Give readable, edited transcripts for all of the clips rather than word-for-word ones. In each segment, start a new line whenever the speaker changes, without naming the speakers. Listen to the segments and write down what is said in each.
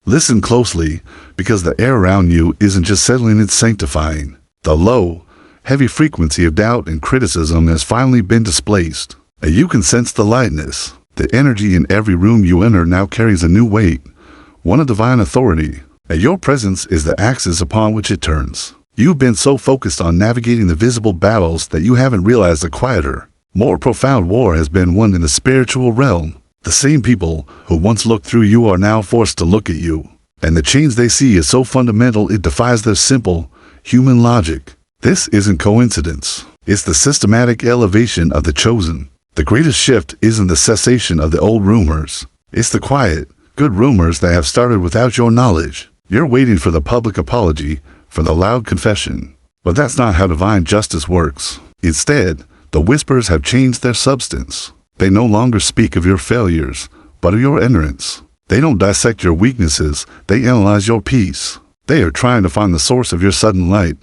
Listen closely, because the air around you isn't just settling, it's sanctifying. The low, heavy frequency of doubt and criticism has finally been displaced, and you can sense the lightness. The energy in every room you enter now carries a new weight, one of divine authority, and your presence is the axis upon which it turns. You've been so focused on navigating the visible battles that you haven't realized the quieter, more profound war has been won in the spiritual realm. The same people who once looked through you are now forced to look at you, and the change they see is so fundamental it defies their simple, human logic. This isn't coincidence. It's the systematic elevation of the chosen. The greatest shift isn't the cessation of the old rumors. It's the quiet, good rumors that have started without your knowledge. You're waiting for the public apology, for the loud confession. But that's not how divine justice works. Instead, the whispers have changed their substance. They no longer speak of your failures, but of your ignorance. They don't dissect your weaknesses, they analyze your peace. They are trying to find the source of your sudden light,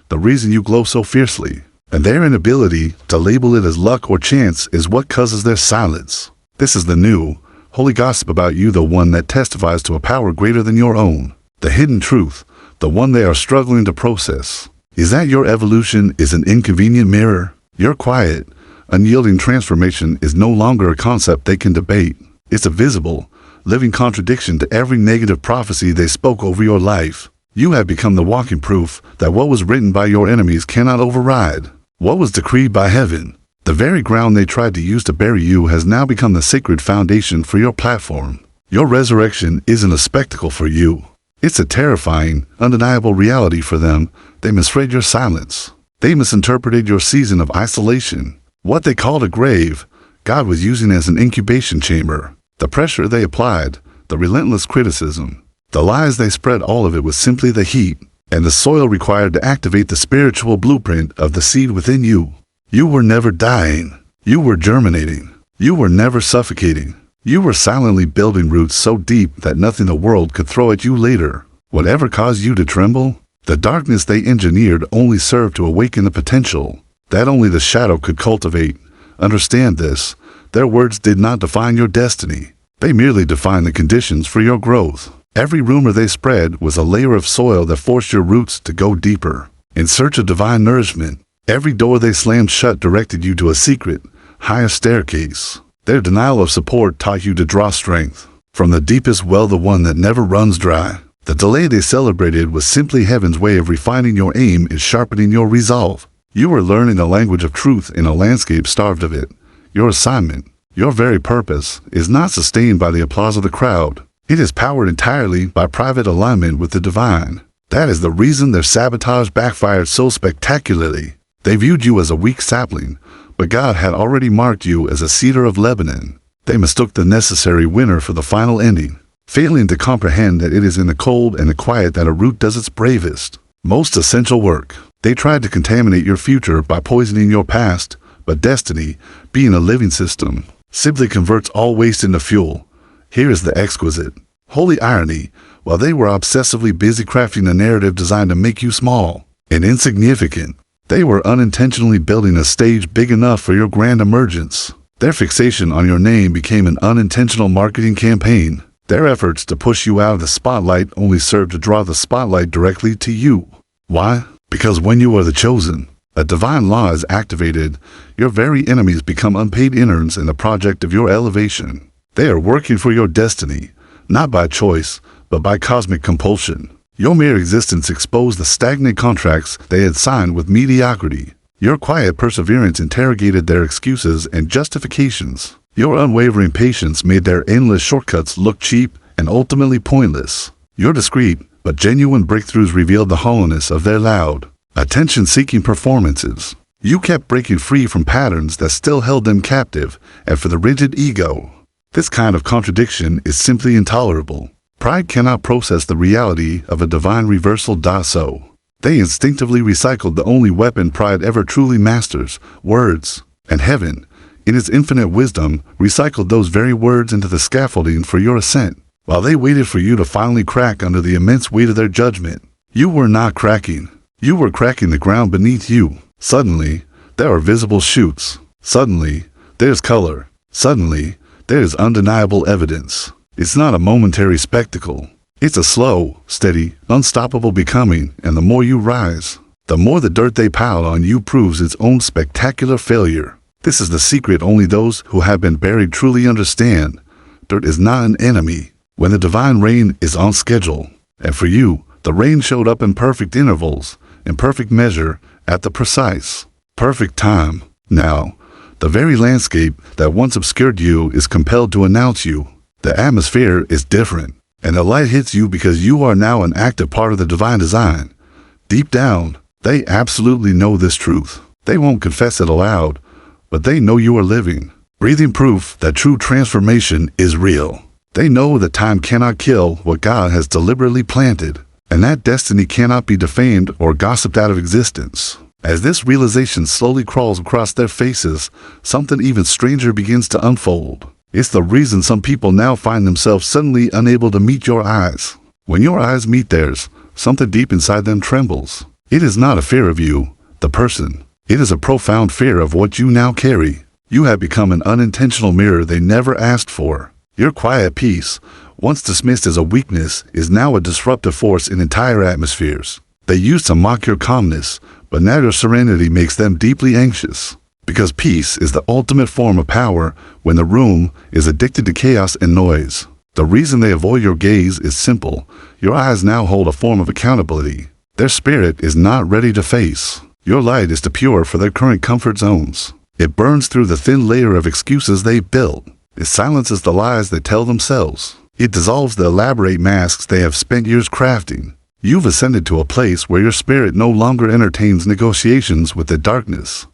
the reason you glow so fiercely. And their inability to label it as luck or chance is what causes their silence. This is the new, holy gossip about you, the one that testifies to a power greater than your own. The hidden truth, the one they are struggling to process, is that your evolution is an inconvenient mirror. Your quiet, unyielding transformation is no longer a concept they can debate. It's a visible, living contradiction to every negative prophecy they spoke over your life. You have become the walking proof that what was written by your enemies cannot override what was decreed by heaven. The very ground they tried to use to bury you has now become the sacred foundation for your platform. Your resurrection isn't a spectacle for you. It's a terrifying, undeniable reality for them. They misread your silence. They misinterpreted your season of isolation. What they called a grave, God was using as an incubation chamber. The pressure they applied, the relentless criticism, the lies they spread, all of it was simply the heat and the soil required to activate the spiritual blueprint of the seed within you. You were never dying. You were germinating. You were never suffocating. You were silently building roots so deep that nothing the world could throw at you later. Whatever caused you to tremble, the darkness they engineered only served to awaken the potential that only the shadow could cultivate. Understand this, their words did not define your destiny. They merely defined the conditions for your growth. Every rumor they spread was a layer of soil that forced your roots to go deeper, in search of divine nourishment. Every door they slammed shut directed you to a secret, higher staircase. Their denial of support taught you to draw strength from the deepest well, the one that never runs dry. The delay they celebrated was simply heaven's way of refining your aim and sharpening your resolve. You were learning the language of truth in a landscape starved of it. Your assignment, your very purpose, is not sustained by the applause of the crowd. It is powered entirely by private alignment with the divine. That is the reason their sabotage backfired so spectacularly. They viewed you as a weak sapling, but God had already marked you as a cedar of Lebanon. They mistook the necessary winter for the final ending, failing to comprehend that it is in the cold and the quiet that a root does its bravest, most essential work. They tried to contaminate your future by poisoning your past, but destiny, being a living system, simply converts all waste into fuel. Here is the exquisite, holy irony. While they were obsessively busy crafting a narrative designed to make you small and insignificant, they were unintentionally building a stage big enough for your grand emergence. Their fixation on your name became an unintentional marketing campaign. Their efforts to push you out of the spotlight only served to draw the spotlight directly to you. Why? Because when you are the chosen, a divine law is activated. Your very enemies become unpaid interns in the project of your elevation. They are working for your destiny, not by choice, but by cosmic compulsion. Your mere existence exposed the stagnant contracts they had signed with mediocrity. Your quiet perseverance interrogated their excuses and justifications. Your unwavering patience made their endless shortcuts look cheap and ultimately pointless. Your discreet but genuine breakthroughs revealed the hollowness of their loud, attention-seeking performances. You kept breaking free from patterns that still held them captive, and for the rigid ego, this kind of contradiction is simply intolerable. Pride cannot process the reality of a divine reversal. So they instinctively recycled the only weapon pride ever truly masters, words, and heaven, in its infinite wisdom, recycled those very words into the scaffolding for your ascent. While they waited for you to finally crack under the immense weight of their judgment, you were not cracking. You were cracking the ground beneath you. Suddenly, there are visible shoots. Suddenly, there's color. Suddenly, there is undeniable evidence. It's not a momentary spectacle. It's a slow, steady, unstoppable becoming, and the more you rise, the more the dirt they pile on you proves its own spectacular failure. This is the secret only those who have been buried truly understand. Dirt is not an enemy when the divine rain is on schedule. And for you, the rain showed up in perfect intervals, in perfect measure, at the precise, perfect time. Now, the very landscape that once obscured you is compelled to announce you. The atmosphere is different, and the light hits you because you are now an active part of the divine design. Deep down, they absolutely know this truth. They won't confess it aloud, but they know you are living, breathing proof that true transformation is real. They know that time cannot kill what God has deliberately planted, and that destiny cannot be defamed or gossiped out of existence. As this realization slowly crawls across their faces, something even stranger begins to unfold. It's the reason some people now find themselves suddenly unable to meet your eyes. When your eyes meet theirs, something deep inside them trembles. It is not a fear of you, the person. It is a profound fear of what you now carry. You have become an unintentional mirror they never asked for. Your quiet peace, once dismissed as a weakness, is now a disruptive force in entire atmospheres. They used to mock your calmness, but now your serenity makes them deeply anxious. Because peace is the ultimate form of power when the room is addicted to chaos and noise. The reason they avoid your gaze is simple. Your eyes now hold a form of accountability. Their spirit is not ready to face. Your light is too pure for their current comfort zones. It burns through the thin layer of excuses they've built. It silences the lies they tell themselves. It dissolves the elaborate masks they have spent years crafting. You've ascended to a place where your spirit no longer entertains negotiations with the darkness.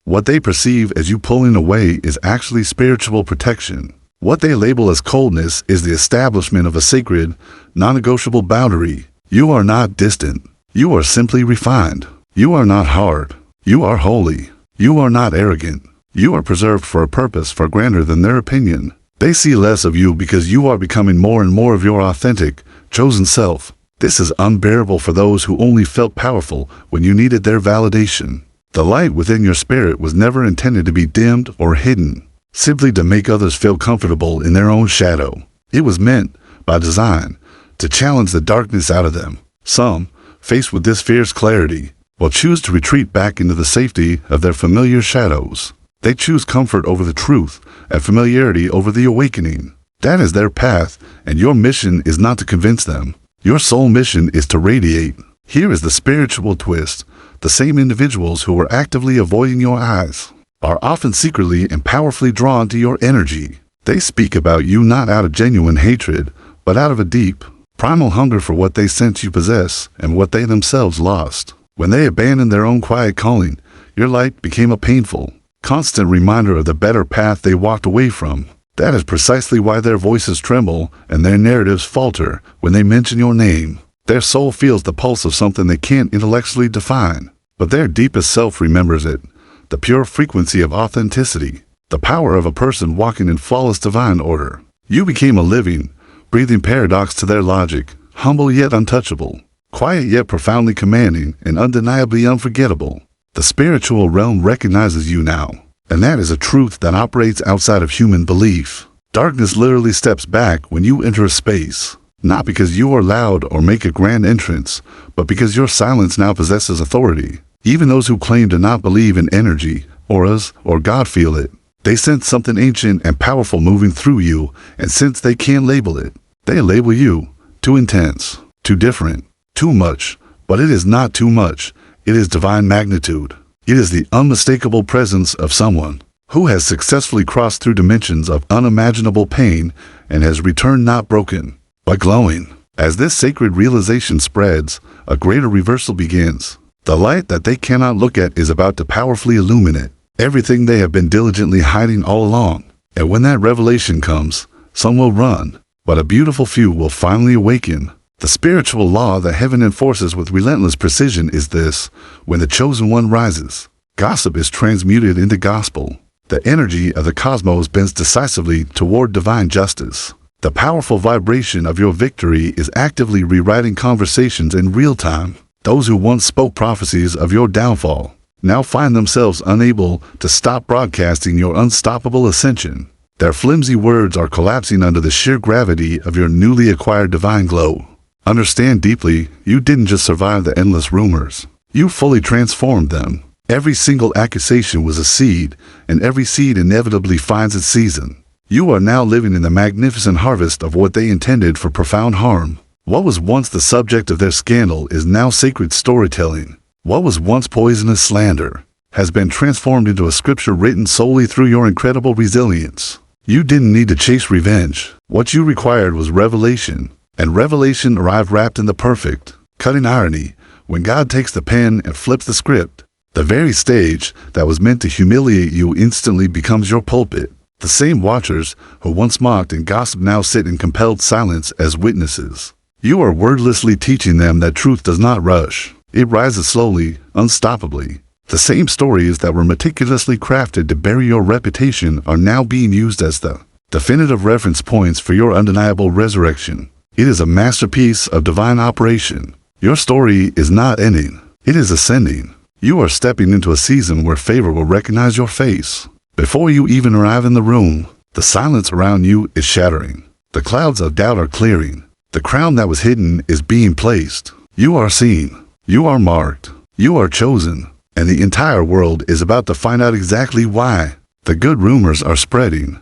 What they perceive as you pulling away is actually spiritual protection. What they label as coldness is the establishment of a sacred, non-negotiable boundary. You are not distant. You are simply refined. You are not hard. You are holy. You are not arrogant. You are preserved for a purpose far grander than their opinion. They see less of you because you are becoming more and more of your authentic, chosen self. This is unbearable for those who only felt powerful when you needed their validation. The light within your spirit was never intended to be dimmed or hidden, simply to make others feel comfortable in their own shadow. It was meant, by design, to challenge the darkness out of them. Some, faced with this fierce clarity, will choose to retreat back into the safety of their familiar shadows. They choose comfort over the truth and familiarity over the awakening. That is their path, and your mission is not to convince them. Your sole mission is to radiate. Here is the spiritual twist. The same individuals who are actively avoiding your eyes are often secretly and powerfully drawn to your energy. They speak about you not out of genuine hatred, but out of a deep, primal hunger for what they sense you possess and what they themselves lost. When they abandoned their own quiet calling, your light became a painful, constant reminder of the better path they walked away from. That is precisely why their voices tremble and their narratives falter when they mention your name. Their soul feels the pulse of something they can't intellectually define, but their deepest self remembers it. The pure frequency of authenticity, the power of a person walking in flawless divine order. You became a living, breathing paradox to their logic, humble yet untouchable, quiet yet profoundly commanding, and undeniably unforgettable. The spiritual realm recognizes you now, and that is a truth that operates outside of human belief. Darkness literally steps back when you enter a space, not because you are loud or make a grand entrance, but because your silence now possesses authority. Even those who claim to not believe in energy, auras, or God feel it. They sense something ancient and powerful moving through you, and since they can't label it, they label you too intense, too different, too much. But it is not too much. It is divine magnitude. It is the unmistakable presence of someone who has successfully crossed through dimensions of unimaginable pain and has returned not broken, but glowing. As this sacred realization spreads, a greater reversal begins. The light that they cannot look at is about to powerfully illuminate everything they have been diligently hiding all along. And when that revelation comes, some will run, but a beautiful few will finally awaken. The spiritual law that heaven enforces with relentless precision is this: when the chosen one rises, gossip is transmuted into gospel. The energy of the cosmos bends decisively toward divine justice. The powerful vibration of your victory is actively rewriting conversations in real time. Those who once spoke prophecies of your downfall now find themselves unable to stop broadcasting your unstoppable ascension. Their flimsy words are collapsing under the sheer gravity of your newly acquired divine glow. Understand deeply, you didn't just survive the endless rumors. You fully transformed them. Every single accusation was a seed, and every seed inevitably finds its season. You are now living in the magnificent harvest of what they intended for profound harm. What was once the subject of their scandal is now sacred storytelling. What was once poisonous slander has been transformed into a scripture written solely through your incredible resilience. You didn't need to chase revenge. What you required was revelation. And revelation arrived wrapped in the perfect, cutting irony, when God takes the pen and flips the script. The very stage that was meant to humiliate you instantly becomes your pulpit. The same watchers who once mocked and gossiped now sit in compelled silence as witnesses. You are wordlessly teaching them that truth does not rush. It rises slowly, unstoppably. The same stories that were meticulously crafted to bury your reputation are now being used as the definitive reference points for your undeniable resurrection. It is a masterpiece of divine operation. Your story is not ending. It is ascending. You are stepping into a season where favor will recognize your face. Before you even arrive in the room, the silence around you is shattering. The clouds of doubt are clearing. The crown that was hidden is being placed. You are seen. You are marked. You are chosen. And the entire world is about to find out exactly why. The good rumors are spreading.